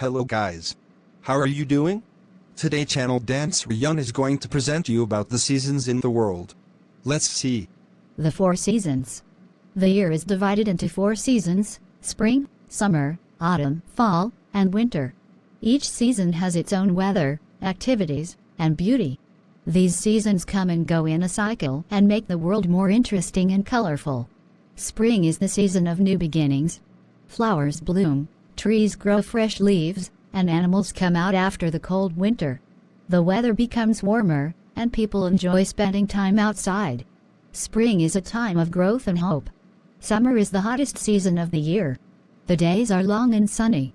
Hello guys. How are you doing? Today channel Dance Sreyoun is going to present you about the seasons in the world. Let's see. The 4 seasons. The year is divided into 4 seasons: spring, summer, autumn, fall, and winter. Each season has its own weather, activities, and beauty. These seasons come and go in a cycle and make the world more interesting and colorful. Spring is the season of new beginnings. Flowers bloom, trees grow fresh leaves, and animals come out after the cold winter. The weather becomes warmer, and people enjoy spending time outside. Spring is a time of growth and hope. Summer is the hottest season of the year. The days are long and sunny.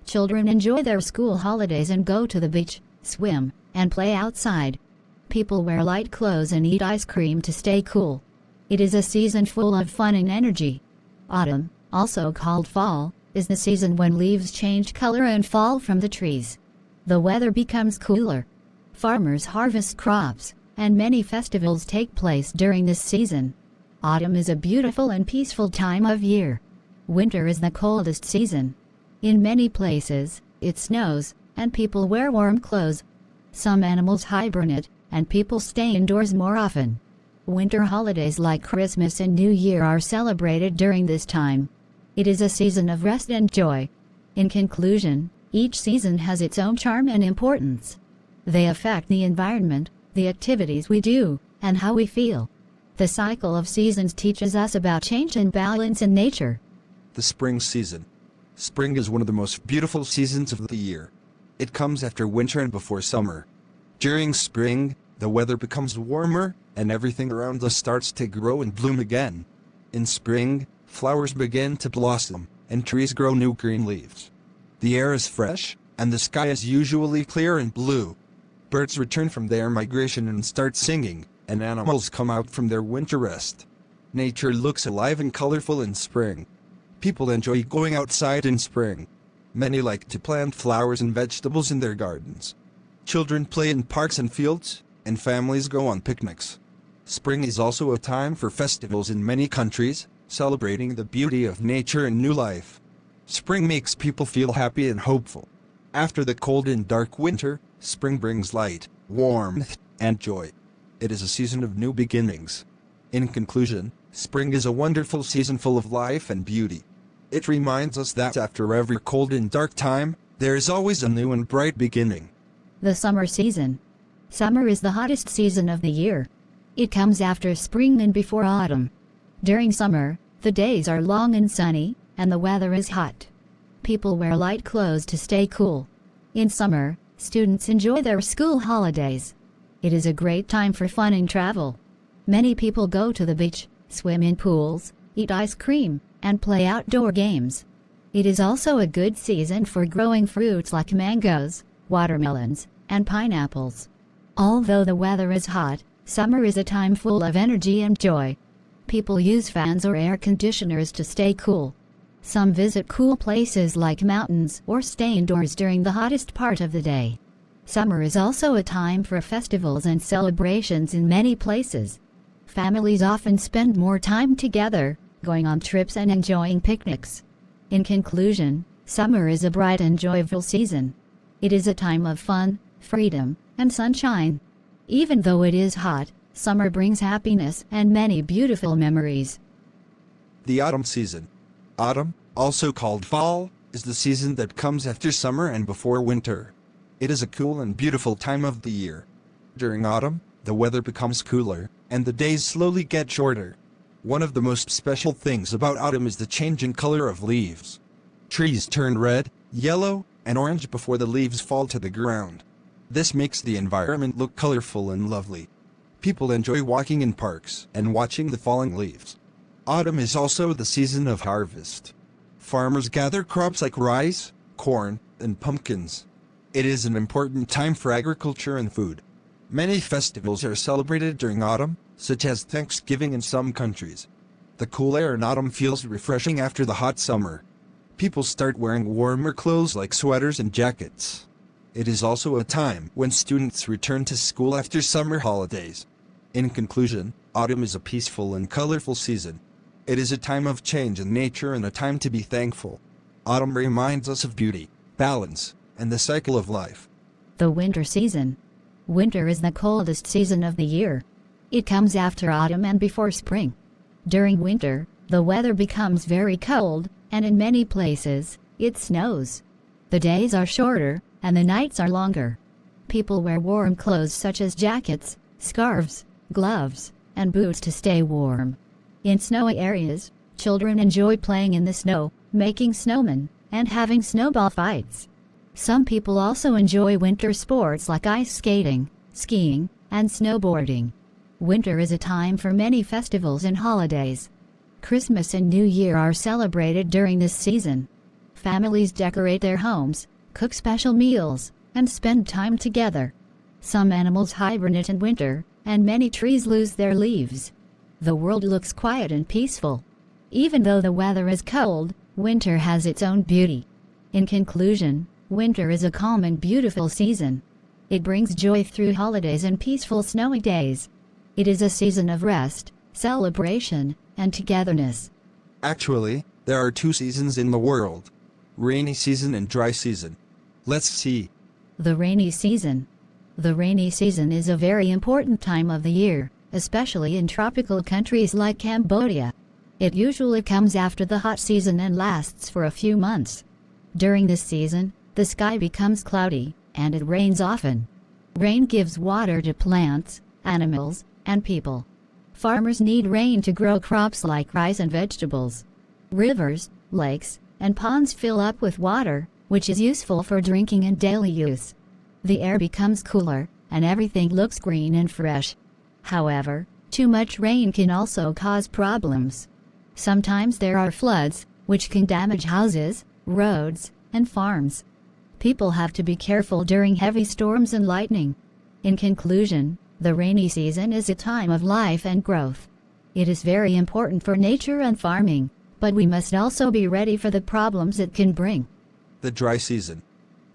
Children enjoy their school holidays and go to the beach, swim, and play outside. People wear light clothes and eat ice cream to stay cool. It is a season full of fun and energy. Autumn, also called fall, is the season when leaves change color and fall from the trees. The weather becomes cooler. Farmers harvest crops, and many festivals take place during this season. Autumn is a beautiful and peaceful time of year. Winter is the coldest season. In many places, it snows, and people wear warm clothes. Some animals hibernate, and people stay indoors more often. Winter holidays like Christmas and New Year are celebrated during this time. It is a season of rest and joy. In conclusion, each season has its own charm and importance. They affect the environment, the activities we do, and how we feel. The cycle of seasons teaches us about change and balance in nature. The spring season. Spring is one of the most beautiful seasons of the year. It comes after winter and before summer. During spring, the weather becomes warmer, and everything around us starts to grow and bloom again. In spring, flowers begin to blossom, and trees grow new green leaves. The air is fresh, and the sky is usually clear and blue. Birds return from their migration and start singing, and animals come out from their winter rest. Nature looks alive and colorful in spring. People enjoy going outside in spring. Many like to plant flowers and vegetables in their gardens. Children play in parks and fields, and families go on picnics. Spring is also a time for festivals in many countries, celebrating the beauty of nature and new life. Spring makes people feel happy and hopeful. After the cold and dark winter, spring brings light, warmth, and joy. It is a season of new beginnings. In conclusion, spring is a wonderful season full of life and beauty. It reminds us that after every cold and dark time, there is always a new and bright beginning. The summer season. Summer is the hottest season of the year. It comes after spring and before autumn. During summer, the days are long and sunny, and the weather is hot. People wear light clothes to stay cool. In summer, students enjoy their school holidays. It is a great time for fun and travel. Many people go to the beach, swim in pools, eat ice cream, and play outdoor games. It is also a good season for growing fruits like mangoes, watermelons, and pineapples. Although the weather is hot, summer is a time full of energy and joy. People use fans or air conditioners to stay cool. Some visit cool places like mountains or stay indoors during the hottest part of the day. Summer is also a time for festivals and celebrations in many places. Families often spend more time together, going on trips and enjoying picnics. In conclusion, summer is a bright and joyful season. It is a time of fun, freedom, and sunshine. Even though it is hot, summer brings happiness and many beautiful memories. The autumn season. Autumn, also called fall, is the season that comes after summer and before winter. It is a cool and beautiful time of the year. During autumn, the weather becomes cooler, and the days slowly get shorter. One of the most special things about autumn is the change in color of leaves. Trees turn red, yellow, and orange before the leaves fall to the ground. This makes the environment look colorful and lovely. People enjoy walking in parks and watching the falling leaves. Autumn is also the season of harvest. Farmers gather crops like rice, corn, and pumpkins. It is an important time for agriculture and food. Many festivals are celebrated during autumn, such as Thanksgiving in some countries. The cool air in autumn feels refreshing after the hot summer. People start wearing warmer clothes like sweaters and jackets. It is also a time when students return to school after summer holidays. In conclusion, autumn is a peaceful and colorful season. It is a time of change in nature and a time to be thankful. Autumn reminds us of beauty, balance, and the cycle of life. The winter season. Winter is the coldest season of the year. It comes after autumn and before spring. During winter, the weather becomes very cold, and in many places, it snows. The days are shorter, and the nights are longer. People wear warm clothes such as jackets, scarves, gloves, and boots to stay warm. In snowy areas, children enjoy playing in the snow, making snowmen, and having snowball fights. Some people also enjoy winter sports like ice skating, skiing, and snowboarding. Winter is a time for many festivals and holidays. Christmas and New Year are celebrated during this season. Families decorate their homes, cook special meals, and spend time together. Some animals hibernate in winter, and many trees lose their leaves. The world looks quiet and peaceful. Even though the weather is cold, winter has its own beauty. In conclusion, winter is a calm and beautiful season. It brings joy through holidays and peaceful snowy days. It is a season of rest, celebration, and togetherness. Actually, there are two seasons in the world: rainy season and dry season. Let's see. The rainy season. The rainy season is a very important time of the year, especially in tropical countries like Cambodia. It usually comes after the hot season and lasts for a few months. During this season, the sky becomes cloudy, and it rains often. Rain gives water to plants, animals, and people. Farmers need rain to grow crops like rice and vegetables. Rivers, lakes, and ponds fill up with water, which is useful for drinking and daily use. The air becomes cooler, and everything looks green and fresh. However, too much rain can also cause problems. Sometimes there are floods, which can damage houses, roads, and farms. People have to be careful during heavy storms and lightning. In conclusion, the rainy season is a time of life and growth. It is very important for nature and farming, but we must also be ready for the problems it can bring. The dry season.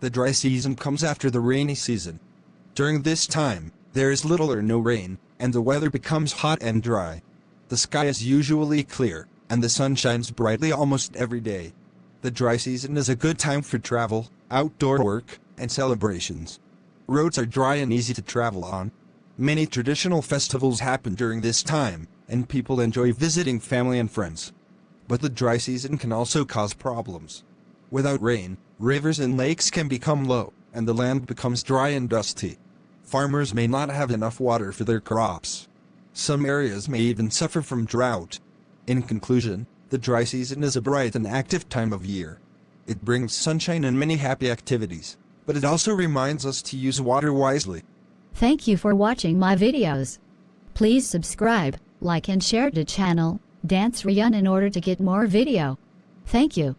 The dry season comes after the rainy season. During this time, there is little or no rain, and the weather becomes hot and dry. The sky is usually clear, and the sun shines brightly almost every day. The dry season is a good time for travel, outdoor work, and celebrations. Roads are dry and easy to travel on. Many traditional festivals happen during this time, and people enjoy visiting family and friends. But the dry season can also cause problems. Without rain, rivers and lakes can become low, and the land becomes dry and dusty. Farmers may not have enough water for their crops. Some areas may even suffer from drought. In conclusion, the dry season is a bright and active time of year. It brings sunshine and many happy activities, but it also reminds us to use water wisely. Thank you for watching my videos. Please subscribe, like and share the channel, Sreyoun, in order to get more video. Thank you.